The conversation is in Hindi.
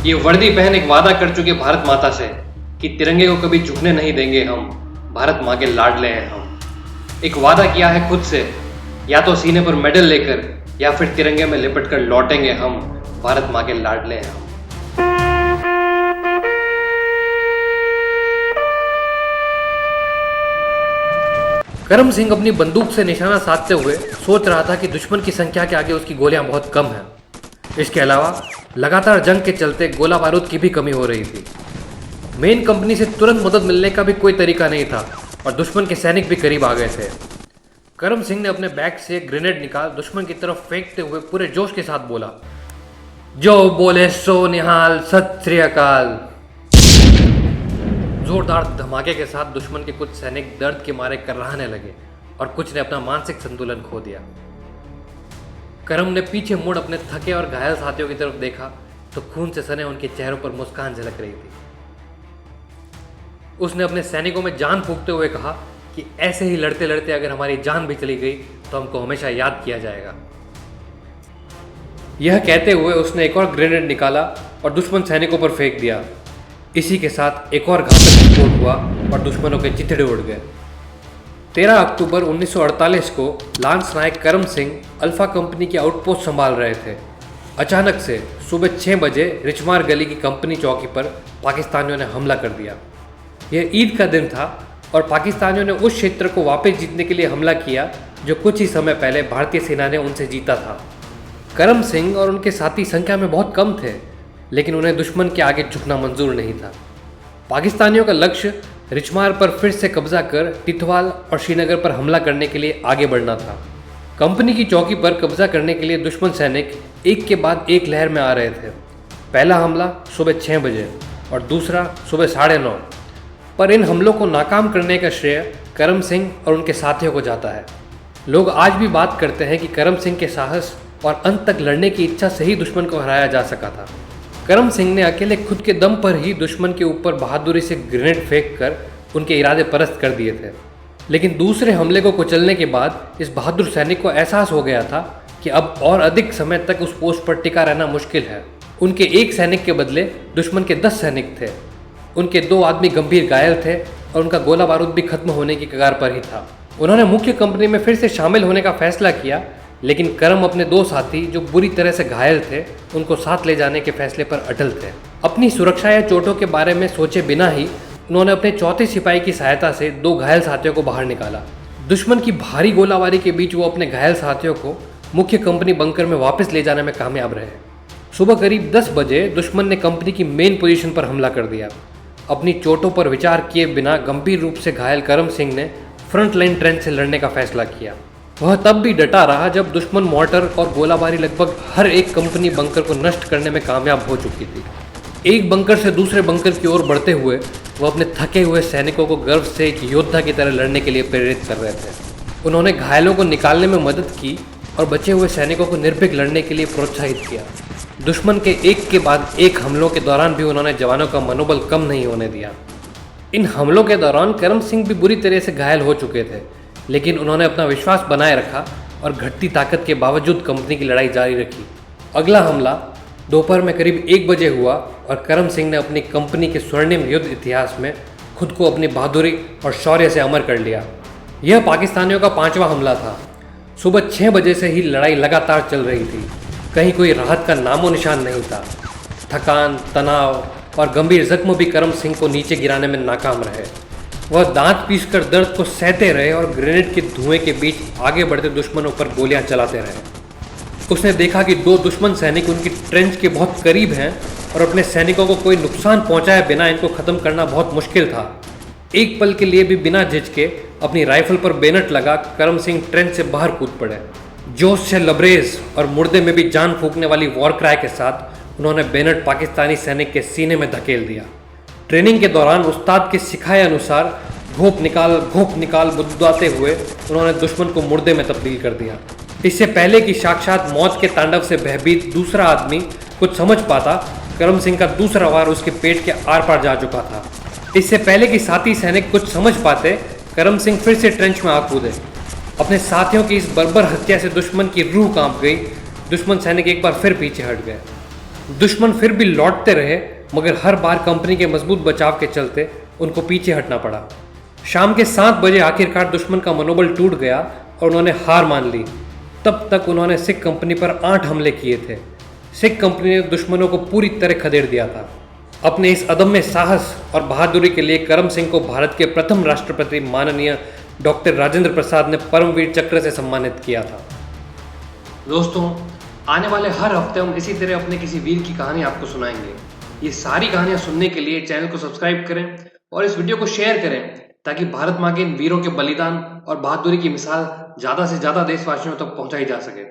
ये वर्दी पहन एक वादा कर चुके भारत माता से कि तिरंगे को कभी झुकने नहीं देंगे हम, भारत माँ के लाडले हैं हम। एक वादा किया है खुद से, या तो सीने पर मेडल लेकर या फिर तिरंगे में लिपट कर लौटेंगे हम, भारत माँ के लाडले हैं हम। करम सिंह अपनी बंदूक से निशाना साधते हुए सोच रहा था कि दुश्मन की संख्या के आगे उसकी गोलियां बहुत कम हैं। इसके अलावा लगातार जंग के चलते गोला बारूद की भी कमी हो रही थी। मेन कंपनी से तुरंत मदद मिलने का भी कोई तरीका नहीं था और दुश्मन के सैनिक भी करीब आ गए थे। करम सिंह ने अपने बैग से एक ग्रेनेड निकाल दुश्मन की तरफ फेंकते हुए पूरे जोश के साथ बोला, जो बोले सो निहाल, सत श्री अकाल। जोरदार धमाके के साथ दुश्मन के कुछ सैनिक दर्द के मारे कर्राहने लगे और कुछ ने अपना मानसिक संतुलन खो दिया। करम ने पीछे मुड़ अपने थके और घायल साथियों की तरफ देखा तो खून से सने उनके चेहरों पर मुस्कान झलक रही थी। उसने अपने सैनिकों में जान फूंकते हुए कहा कि ऐसे ही लड़ते लड़ते अगर हमारी जान भी चली गई तो हमको हमेशा याद किया जाएगा। यह कहते हुए उसने एक और ग्रेनेड निकाला और दुश्मन सैनिकों पर फेंक दिया। इसी के साथ एक और घातक विस्फोट हुआ और दुश्मनों के चिथड़े उड़ गए। 13 अक्टूबर 1948 को लांस नायक करम सिंह अल्फा कंपनी की आउटपोस्ट संभाल रहे थे। अचानक से सुबह 6 बजे रिचमार गली की कंपनी चौकी पर पाकिस्तानियों ने हमला कर दिया। यह ईद का दिन था और पाकिस्तानियों ने उस क्षेत्र को वापस जीतने के लिए हमला किया जो कुछ ही समय पहले भारतीय सेना ने उनसे जीता था। करम सिंह और उनके साथी संख्या में बहुत कम थे, लेकिन उन्हें दुश्मन के आगे झुकना मंजूर नहीं था। पाकिस्तानियों का लक्ष्य रिचमार पर फिर से कब्जा कर टिथवाल और श्रीनगर पर हमला करने के लिए आगे बढ़ना था। कंपनी की चौकी पर कब्जा करने के लिए दुश्मन सैनिक एक के बाद एक लहर में आ रहे थे। पहला हमला सुबह 6 बजे और दूसरा सुबह 9:30, पर इन हमलों को नाकाम करने का श्रेय करम सिंह और उनके साथियों को जाता है। लोग आज भी बात करते हैं कि करम सिंह के साहस और अंत तक लड़ने की इच्छा से ही दुश्मन को हराया जा सका था। करम सिंह ने अकेले खुद के दम पर ही दुश्मन के ऊपर बहादुरी से ग्रेनेड फेंक कर उनके इरादे परस्त कर दिए थे। लेकिन दूसरे हमले को कुचलने के बाद इस बहादुर सैनिक को एहसास हो गया था कि अब और अधिक समय तक उस पोस्ट पर टिका रहना मुश्किल है। उनके एक सैनिक के बदले दुश्मन के 10 सैनिक थे। उनके 2 आदमी गंभीर घायल थे और उनका गोला बारूद भी खत्म होने की कगार पर ही था। उन्होंने मुख्य कंपनी में फिर से शामिल होने का फैसला किया, लेकिन करम अपने 2 साथी जो बुरी तरह से घायल थे उनको साथ ले जाने के फैसले पर अटल थे। अपनी सुरक्षा या चोटों के बारे में सोचे बिना ही उन्होंने अपने चौथे सिपाही की सहायता से 2 घायल साथियों को बाहर निकाला। दुश्मन की भारी गोलाबारी के बीच वो अपने घायल साथियों को मुख्य कंपनी बंकर में वापस ले जाने में कामयाब रहे। सुबह करीब 10 बजे दुश्मन ने कंपनी की मेन पोजीशन पर हमला कर दिया। अपनी चोटों पर विचार किए बिना गंभीर रूप से घायल करम सिंह ने फ्रंट लाइन ट्रेंच से लड़ने का फैसला किया। वह तब भी डटा रहा जब दुश्मन मोर्टर और गोलाबारी लगभग हर एक कंपनी बंकर को नष्ट करने में कामयाब हो चुकी थी। एक बंकर से दूसरे बंकर की ओर बढ़ते हुए वह अपने थके हुए सैनिकों को गर्व से एक योद्धा की तरह लड़ने के लिए प्रेरित कर रहे थे। उन्होंने घायलों को निकालने में मदद की और बचे हुए सैनिकों को निर्भीक लड़ने के लिए प्रोत्साहित किया। दुश्मन के एक के बाद एक हमलों के दौरान भी उन्होंने जवानों का मनोबल कम नहीं होने दिया। इन हमलों के दौरान करम सिंह भी बुरी तरह से घायल हो चुके थे, लेकिन उन्होंने अपना विश्वास बनाए रखा और घटती ताकत के बावजूद कंपनी की लड़ाई जारी रखी। अगला हमला दोपहर में करीब 1 बजे हुआ और करम सिंह ने अपनी कंपनी के स्वर्णिम युद्ध इतिहास में खुद को अपनी बहादुरी और शौर्य से अमर कर लिया। यह पाकिस्तानियों का 5वां हमला था। सुबह 6 बजे से ही लड़ाई लगातार चल रही थी। कहीं कोई राहत का नामो निशान नहीं था। थकान, तनाव और गंभीर जख्म भी करम सिंह को नीचे गिराने में नाकाम रहे। वह दांत पीसकर दर्द को सहते रहे और ग्रेनेड के धुएं के बीच आगे बढ़ते दुश्मनों पर गोलियां चलाते रहे। उसने देखा कि 2 दुश्मन सैनिक उनकी ट्रेंच के बहुत करीब हैं और अपने सैनिकों को कोई नुकसान पहुंचाए बिना इनको ख़त्म करना बहुत मुश्किल था। एक पल के लिए भी बिना झिझके अपनी राइफल पर बेनट लगा करम सिंह ट्रेंच से बाहर कूद पड़े। जोश से लबरेज और मुर्दे में भी जान फूंकने वाली वॉर क्राई के साथ उन्होंने बेनट पाकिस्तानी सैनिक के सीने में धकेल दिया। ट्रेनिंग के दौरान उस्ताद के सिखाए अनुसार घोप निकाल बुदबुदाते हुए उन्होंने दुश्मन को मुर्दे में तब्दील कर दिया। इससे पहले कि साक्षात मौत के तांडव से भयभीत दूसरा आदमी कुछ समझ पाता, करम सिंह का दूसरा वार उसके पेट के आर पार जा चुका था। इससे पहले कि साथी सैनिक कुछ समझ पाते, करम सिंह फिर से ट्रेंच में आ कूदे। अपने साथियों की इस बर्बर हत्या से दुश्मन की रूह कांप गई। दुश्मन सैनिक एक बार फिर पीछे हट गए। दुश्मन फिर भी लौटते रहे, मगर हर बार कंपनी के मजबूत बचाव के चलते उनको पीछे हटना पड़ा। शाम के 7 बजे आखिरकार दुश्मन का मनोबल टूट गया और उन्होंने हार मान ली। तब तक उन्होंने सिख कंपनी पर 8 हमले किए थे। सिख कंपनी ने दुश्मनों को पूरी तरह खदेड़ दिया था। अपने इस अदम्य साहस और बहादुरी के लिए करम सिंह को भारत के प्रथम राष्ट्रपति माननीय डॉक्टर राजेंद्र प्रसाद ने परमवीर चक्र से सम्मानित किया था। दोस्तों, आने वाले हर हफ्ते हम इसी तरह अपने किसी वीर की कहानी आपको सुनाएंगे। ये सारी कहानियां सुनने के लिए चैनल को सब्सक्राइब करें और इस वीडियो को शेयर करें, ताकि भारत माँ के इन वीरों के बलिदान और बहादुरी की मिसाल ज़्यादा से ज़्यादा देशवासियों तक पहुंचाई जा सके।